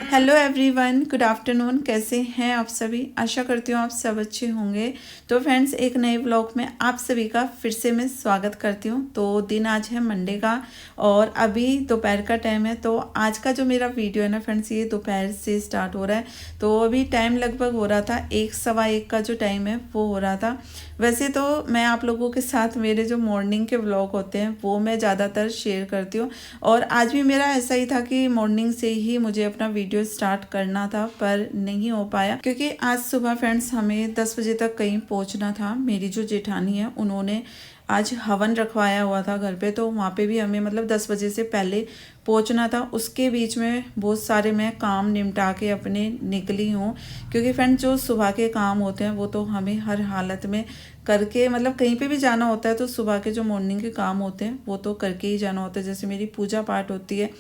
Hello everyone, good afternoon. कैसे हैं आप सभी? आशा करती हूँ आप सब अच्छे होंगे। तो फ्रेंड्स, एक नए व्लॉग में आप सभी का फिर से मैं स्वागत करती हूँ। तो दिन आज है मंडे का और अभी दोपहर का टाइम है। तो आज का जो मेरा वीडियो है ना फ्रेंड्स, ये दोपहर से स्टार्ट हो रहा है। तो अभी टाइम लगभग हो रहा था 1 सवा 1 का जो टाइम है वो हो रहा था। वैसे तो मैं आप लोगों के साथ मेरे जो मॉर्निंग के व्लॉग होते हैं वो मैं ज़्यादातर शेयर करती हूँ। और आज भी मेरा ऐसा ही था कि मॉर्निंग से ही मुझे अपना वीडियो स्टार्ट करना था, पर नहीं हो पाया क्योंकि आज सुबह फ्रेंड्स हमें 10 बजे तक कहीं पहुंचना था। मेरी जो जेठानी है उन्होंने आज हवन रखवाया हुआ था घर पे, तो वहाँ पे भी हमें मतलब 10 बजे से पहले पहुंचना था। उसके बीच में बहुत सारे मैं काम निपटा के अपने निकली हूँ क्योंकि फ्रेंड्स जो सुबह के काम होते हैं वो तो हमें हर हालत में करके, मतलब कहीं पे भी जाना होता है तो सुबह के जो मॉर्निंग के काम होते हैं वो तो करके ही जाना होता है। जैसे मेरी पूजा पाठ होती है,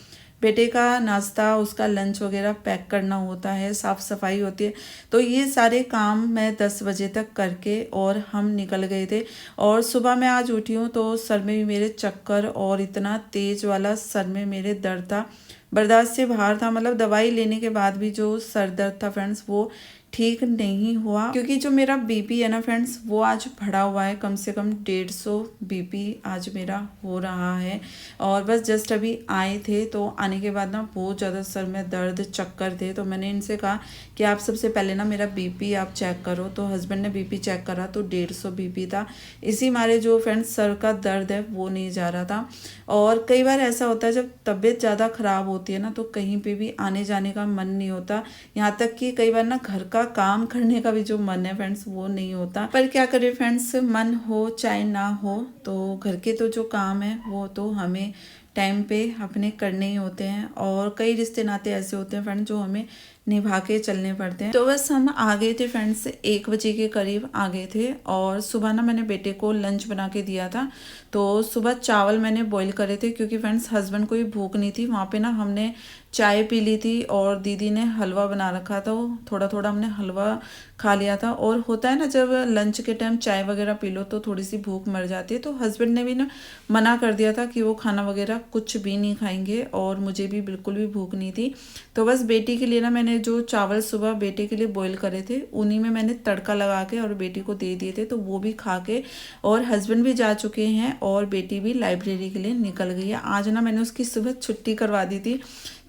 बेटे का नाश्ता, उसका लंच वगैरह पैक करना होता है, साफ़ सफाई होती है। तो ये सारे काम मैं 10 बजे तक करके और हम निकल गए थे। और सुबह मैं आज उठी हूँ तो सर में भी मेरे चक्कर और इतना तेज़ वाला सर में मेरे दर्द था, बर्दाश्त से बाहर था। मतलब दवाई लेने के बाद भी जो सर दर्द था फ्रेंड्स वो ठीक नहीं हुआ क्योंकि जो मेरा बीपी है ना फ्रेंड्स वो आज बढ़ा हुआ है। कम से कम 150 बीपी आज मेरा हो रहा है। और बस जस्ट अभी आए थे तो आने के बाद ना बहुत ज़्यादा सर में दर्द, चक्कर थे। तो मैंने इनसे कहा कि आप सबसे पहले ना मेरा बीपी आप चेक करो। तो हस्बैंड ने बीपी चेक करा तो 150 बीपी था। इसी मारे जो फ्रेंड्स सर का दर्द है वो नहीं जा रहा था। और कई बार ऐसा होता है जब तबीयत ज़्यादा ख़राब होती है ना तो कहीं पे भी आने जाने का मन नहीं होता। यहाँ तक कि कई बार ना घर का काम करने का भी जो मन है फ्रेंड्स वो नहीं होता। पर क्या करें फ्रेंड्स, मन हो चाहे ना हो तो घर के तो जो काम है वो तो हमें टाइम पे अपने करने ही होते हैं। और कई रिश्ते नाते ऐसे होते हैं फ्रेंड्स जो हमें निभा के चलने पड़ते हैं। तो बस हम आ गए थे फ्रेंड्स, 1 बजे के करीब आ गए थे। और सुबह ना मैंने बेटे को लंच बना के दिया था। तो सुबह चावल मैंने बॉईल करे थे क्योंकि फ्रेंड्स हस्बैंड को भी भूख नहीं थी। वहाँ पे ना हमने चाय पी ली थी और दीदी ने हलवा बना रखा था, थोड़ा थोड़ा हमने हलवा खा लिया था। और होता है ना जब लंच के टाइम चाय वगैरह पी लो तो थोड़ी सी भूख मर जाती है। तो हस्बैंड ने भी ना मना कर दिया था कि वो खाना वगैरह कुछ भी नहीं खाएंगे और मुझे भी बिल्कुल भी भूख नहीं थी। तो बस बेटी के लिए ना मैंने जो चावल सुबह बेटे के लिए बॉईल करे थे उन्हीं में मैंने तड़का लगा के और बेटी को दे दिए थे। तो वो भी खा के और हस्बैंड भी जा चुके हैं और बेटी भी लाइब्रेरी के लिए निकल गई है। आज ना मैंने उसकी सुबह छुट्टी करवा दी थी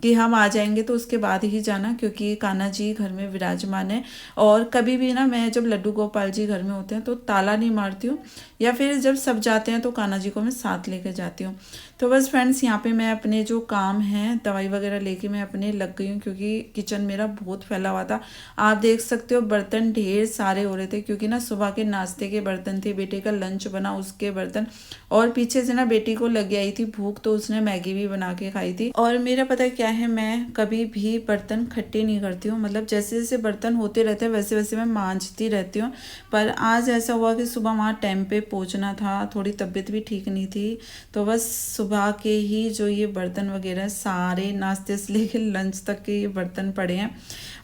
कि हम आ जाएंगे तो उसके बाद ही जाना क्योंकि कान्हा जी घर में विराजमान है। और कभी भी ना मैं जब लड्डू गोपाल जी घर में होते हैं तो ताला नहीं मारती हूँ, या फिर जब सब जाते हैं तो कान्हा जी को मैं साथ लेकर जाती हूँ। तो बस फ्रेंड्स यहाँ पे मैं अपने जो काम हैं दवाई वगैरह लेके मैं अपने लग गई हूँ क्योंकि किचन मेरा बहुत फैला हुआ था। आप देख सकते हो बर्तन ढेर सारे हो रहे थे क्योंकि ना सुबह के नाश्ते के बर्तन थे, बेटे का लंच बना उसके बर्तन, और पीछे से ना बेटी को लग आई थी भूख तो उसने मैगी भी बना के खाई थी। और मेरा पता क्या है, मैं कभी भी बर्तन खट्टे नहीं करती हूँ। मतलब जैसे जैसे बर्तन होते रहते हैं वैसे वैसे मैं मांजती रहती हूँ। पर आज ऐसा हुआ कि सुबह वहाँ टाइम पे पहुँचना था, थोड़ी तबीयत भी ठीक नहीं थी। तो बस सुबह के ही जो ये बर्तन वगैरह सारे नाश्ते से लेकर लंच तक के ये बर्तन पड़े हैं।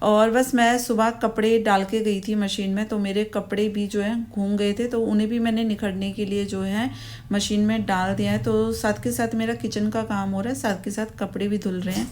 और बस मैं सुबह कपड़े डाल के गई थी मशीन में तो मेरे कपड़े भी जो है घूम गए थे, तो उन्हें भी मैंने निखरने के लिए जो है मशीन में डाल दिया है। तो साथ के साथ मेरा किचन का काम हो रहा है, साथ के साथ कपड़े भी धुल रहे हैं।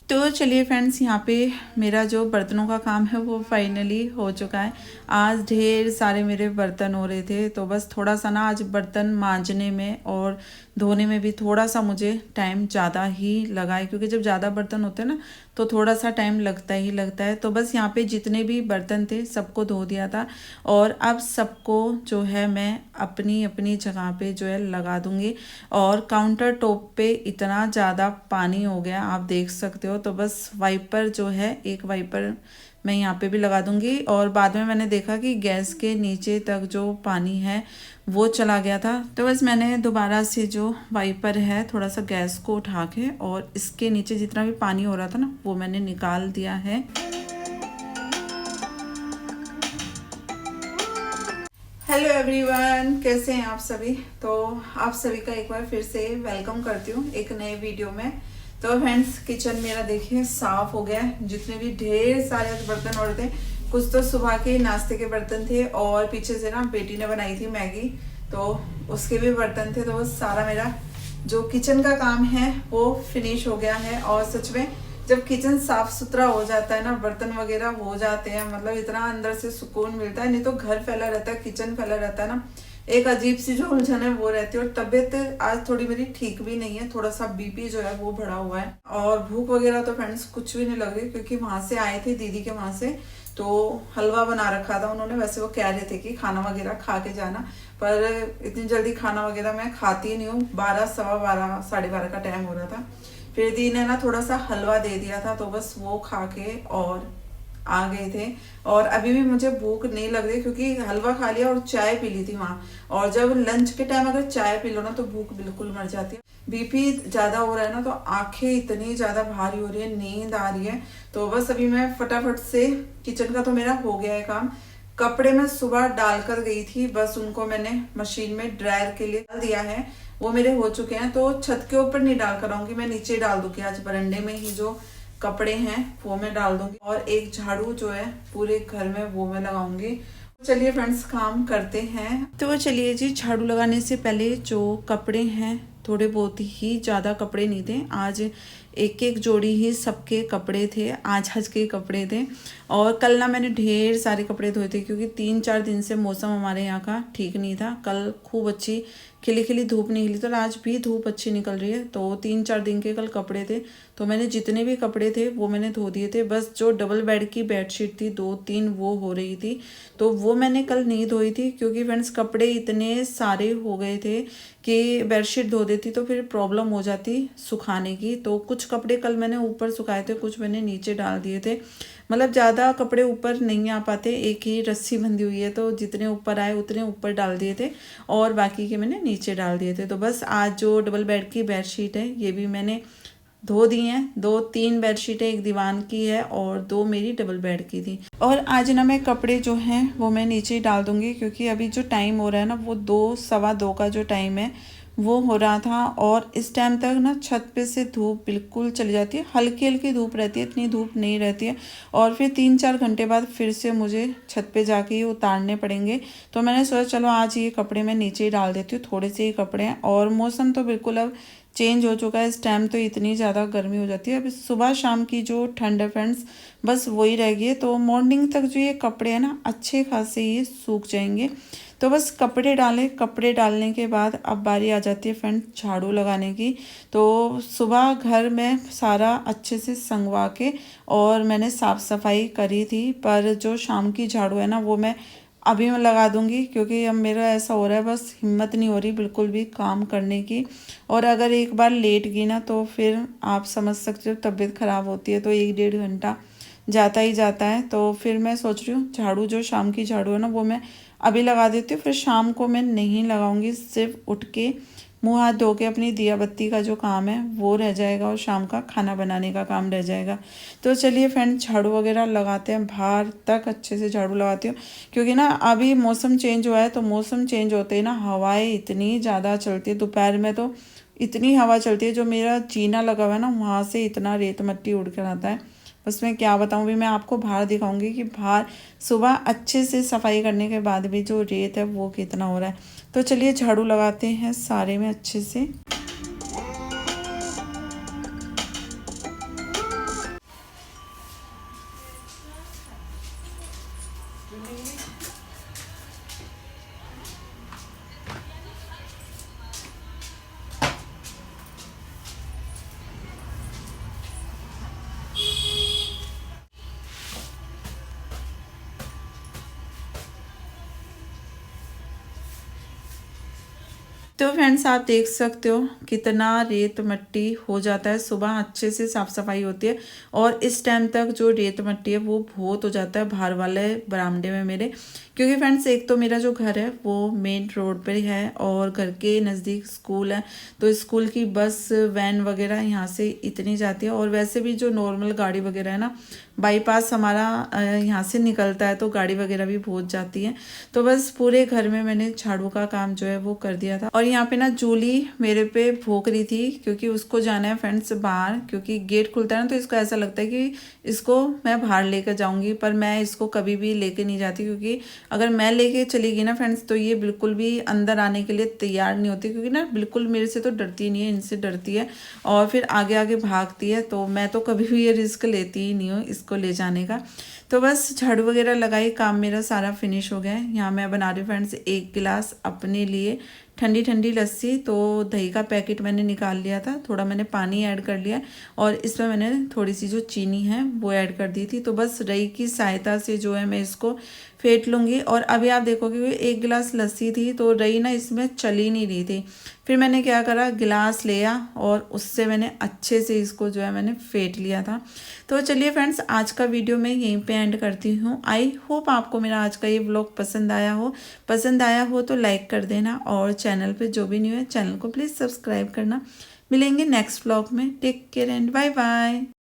तो चलिए फ्रेंड्स, यहाँ पे मेरा जो बर्तनों का काम है वो फाइनली हो चुका है। आज ढेर सारे मेरे बर्तन हो रहे थे तो बस थोड़ा सा ना आज बर्तन मांजने में और धोने में भी थोड़ा सा मुझे टाइम ज़्यादा ही लगा है क्योंकि जब ज़्यादा बर्तन होते हैं ना तो थोड़ा सा टाइम लगता ही लगता है। तो बस यहाँ पे जितने भी बर्तन थे सबको धो दिया था और अब सबको जो है मैं अपनी अपनी जगह पे जो है लगा दूंगी। और काउंटर टॉप पे इतना ज़्यादा पानी हो गया आप देख सकते हो। तो बस वाइपर जो है, एक वाइपर मैं यहाँ पे भी लगा दूंगी। और बाद में मैंने देखा कि गैस के नीचे तक जो पानी है वो चला गया था, तो बस मैंने दोबारा से जो वाइपर है थोड़ा सा गैस को उठा के और इसके नीचे जितना भी पानी हो रहा था ना वो मैंने निकाल दिया है। हेलो एवरीवन, कैसे हैं आप सभी। तो आप सभी का एक बार फिर से वेलकम करती हूँ एक नए वीडियो में। तो फ्रेंड्स, किचन मेरा देखिए साफ हो गया है। जितने भी ढेर सारे बर्तन और थे, कुछ तो सुबह के नाश्ते के बर्तन थे और पीछे से ना बेटी ने बनाई थी मैगी, तो उसके भी बर्तन थे। तो वो सारा मेरा जो किचन का काम है वो फिनिश हो गया है। और सच में जब किचन साफ सुथरा हो जाता है ना, बर्तन वगैरह हो जाते हैं, मतलब इतना अंदर से सुकून मिलता है। नहीं तो घर फैला रहता है, किचन फैला रहता है ना, एक अजीब सी जो उलझन है वो रहती है। और तबीयत आज थोड़ी मेरी ठीक भी नहीं है, थोड़ा सा बीपी जो है वो बढ़ा हुआ है। और भूख वगैरह तो फ्रेंड्स कुछ भी नहीं लग रही, क्योंकि वहां से आए थे दीदी के वहां से, तो हलवा बना रखा था उन्होंने। वैसे वो कह रहे थे कि खाना वगैरह खा के जाना, पर इतनी जल्दी खाना वगैरह मैं खाती नहीं हूँ। 12, सवा 12, 12:30 का टाइम हो रहा था। फिर दी ने ना थोड़ा सा हलवा दे दिया था, तो बस वो खा के और आ गए थे। और अभी भी मुझे भूख नहीं लग रही, क्योंकि हलवा खा लिया और चाय पी ली थी वहां। और जब लंच के टाइम अगर चाय पी लो ना तो भूख बिल्कुल मर जाती है। बीपी ज्यादा हो रहा है ना, तो आंखें इतनी ज्यादा भारी हो रही है, नींद आ रही है। तो बस अभी मैं फटाफट से, किचन का तो मेरा हो गया है काम। कपड़े मैं सुबह डालकर गई थी, बस उनको मैंने मशीन में ड्रायर के लिए डाल दिया है, वो मेरे हो चुके हैं। तो छत के ऊपर नहीं डाल कर आऊंगी, मैं नीचे डाल दूंगी। आज बरंडे में ही जो कपड़े हैं वो मैं डाल दूंगी, और एक झाड़ू जो है पूरे घर में वो मैं लगाऊंगी। चलिए फ्रेंड्स, काम करते हैं। तो चलिए जी, झाड़ू लगाने से पहले जो कपड़े हैं, थोड़े बहुत ही ज़्यादा कपड़े नहीं थे आज, एक एक जोड़ी ही सबके कपड़े थे, आज के कपड़े थे। और कल ना मैंने ढेर सारे कपड़े धोए थे, क्योंकि 3-4 दिन से मौसम हमारे यहाँ का ठीक नहीं था। कल खूब अच्छी खिली खिली धूप निकली, तो आज भी धूप अच्छी निकल रही है। तो 3-4 दिन के कल कपड़े थे, तो मैंने जितने भी कपड़े थे वो मैंने धो दिए थे। बस जो डबल बेड की बेडशीट थी 2-3 वो हो रही थी, तो वो मैंने कल नहीं धोई थी, क्योंकि फ्रेंड्स कपड़े इतने सारे हो गए थे कि बेडशीट धो देती तो फिर प्रॉब्लम हो जाती सुखाने की। तो कुछ कपड़े कल मैंने ऊपर सुखाए थे, कुछ मैंने नीचे डाल दिए थे। मतलब ज़्यादा कपड़े ऊपर नहीं आ पाते, एक ही रस्सी बंधी हुई है, तो जितने ऊपर आए उतने ऊपर डाल दिए थे और बाकी के मैंने नीचे डाल दिए थे। तो बस आज जो डबल बेड की बेडशीट है ये भी मैंने धो दी हैं। 2-3 बेडशीटें, एक दीवान की है और 2 मेरी डबल बेड की थी। और आज ना मैं कपड़े जो हैं वो मैं नीचे ही डाल दूंगी, क्योंकि अभी जो टाइम हो रहा है ना वो 2, सवा 2 का जो टाइम है वो हो रहा था। और इस टाइम तक ना छत पे से धूप बिल्कुल चली जाती है, हल्की हल्की धूप रहती है, इतनी धूप नहीं रहती है। और फिर 3-4 घंटे बाद फिर से मुझे छत पे जाके ये उतारने पड़ेंगे। तो मैंने सोचा चलो आज ये कपड़े मैं नीचे ही डाल देती हूँ, थोड़े से ही कपड़े हैं। और मौसम तो बिल्कुल अब चेंज हो चुका है, इस टाइम तो इतनी ज़्यादा गर्मी हो जाती है। अभी सुबह शाम की जो ठंड है फ्रेंड्स, बस वही रह गई है। तो मॉर्निंग तक जो ये कपड़े हैं ना अच्छे खासे ये सूख जाएंगे। तो बस कपड़े डालें, कपड़े डालने के बाद अब बारी आ जाती है फ्रेंड्स झाड़ू लगाने की। तो सुबह घर में सारा अच्छे से संगवा के और मैंने साफ़ सफाई करी थी, पर जो शाम की झाड़ू है ना वो मैं अभी मैं लगा दूंगी, क्योंकि अब मेरा ऐसा हो रहा है बस हिम्मत नहीं हो रही बिल्कुल भी काम करने की। और अगर एक बार लेट गई ना तो फिर आप समझ सकते हो तबीयत ख़राब होती है, तो 1-1.5 घंटा जाता ही जाता है। तो फिर मैं सोच रही हूँ झाड़ू, जो शाम की झाड़ू है ना वो मैं अभी लगा देती हूँ, फिर शाम को मैं नहीं लगाऊंगी। सिर्फ उठ के मुँह हाथ धो के अपनी दिया बत्ती का जो काम है वो रह जाएगा और शाम का खाना बनाने का काम रह जाएगा। तो चलिए फ्रेंड, झाड़ू वगैरह लगाते हैं, बाहर तक अच्छे से झाड़ू लगाती हूँ। क्योंकि ना अभी मौसम चेंज हुआ है, तो मौसम चेंज होते ही ना हवाएं इतनी ज़्यादा चलती है, दोपहर में तो इतनी हवा चलती है, जो मेरा जीना लगा हुआ है ना वहाँ से इतना रेत मट्टी उड़ कर आता है। बस मैं क्या बताऊँ, भी मैं आपको बाहर दिखाऊंगी कि बाहर सुबह अच्छे से सफाई करने के बाद भी जो रेत है वो कितना हो रहा है। तो चलिए झाड़ू लगाते हैं सारे में अच्छे से। तो तो फ्रेंड्स आप देख सकते हो कितना रेत मिट्टी हो जाता है। सुबह अच्छे से साफ़ सफाई होती है और इस टाइम तक जो रेत मिट्टी है वो बहुत हो जाता है बाहर वाले बरामदे में मेरे। क्योंकि फ्रेंड्स एक तो मेरा जो घर है वो मेन रोड पर है और घर के नज़दीक स्कूल है, तो स्कूल की बस वैन वगैरह यहाँ से इतनी जाती है। और वैसे भी जो नॉर्मल गाड़ी वगैरह है ना, बाईपास हमारा यहाँ से निकलता है, तो गाड़ी वगैरह भी बहुत जाती है। तो बस पूरे घर में मैंने झाड़ू का काम जो है वो कर दिया था। और यहाँ पे ना जूली मेरे पे भौंक रही थी क्योंकि उसको जाना है फ्रेंड्स बाहर, क्योंकि गेट खुलता है ना, तो इसको ऐसा लगता है कि इसको मैं बाहर लेकर जाऊंगी, पर मैं इसको कभी भी लेके नहीं जाती। क्योंकि अगर मैं लेके चली गई ना फ्रेंड्स, तो ये बिल्कुल भी अंदर आने के लिए तैयार नहीं होती, क्योंकि ना बिल्कुल मेरे से तो डरती नहीं है, इनसे डरती है और फिर आगे आगे भागती है। तो मैं तो कभी भी ये रिस्क लेती ही नहीं हूँ इसको ले जाने का। तो बस झाड़ू वगैरह लगाई, काम मेरा सारा फिनिश हो गया है। यहाँ मैं बना रही हूँ फ्रेंड्स 1 गिलास अपने लिए ठंडी ठंडी लस्सी। तो दही का पैकेट मैंने निकाल लिया था, थोड़ा मैंने पानी ऐड कर लिया और इसमें मैंने थोड़ी सी जो चीनी है वो ऐड कर दी थी। तो बस रई की सहायता से जो है मैं इसको फेंट लूँगी। और अभी आप देखोगे 1 गिलास लस्सी थी तो रई ना इसमें चली नहीं रही थी। फिर मैंने क्या करा, गिलास लिया और उससे मैंने अच्छे से इसको जो है मैंने फेंट लिया था। तो चलिए फ्रेंड्स, आज का वीडियो मैं यहीं पे एंड करती हूँ। आई होप आपको मेरा आज का ये व्लॉग पसंद आया हो तो लाइक कर देना और चैनल पे जो भी न्यू है चैनल को प्लीज़ सब्सक्राइब करना। मिलेंगे नेक्स्ट व्लॉग में। Take care and bye bye.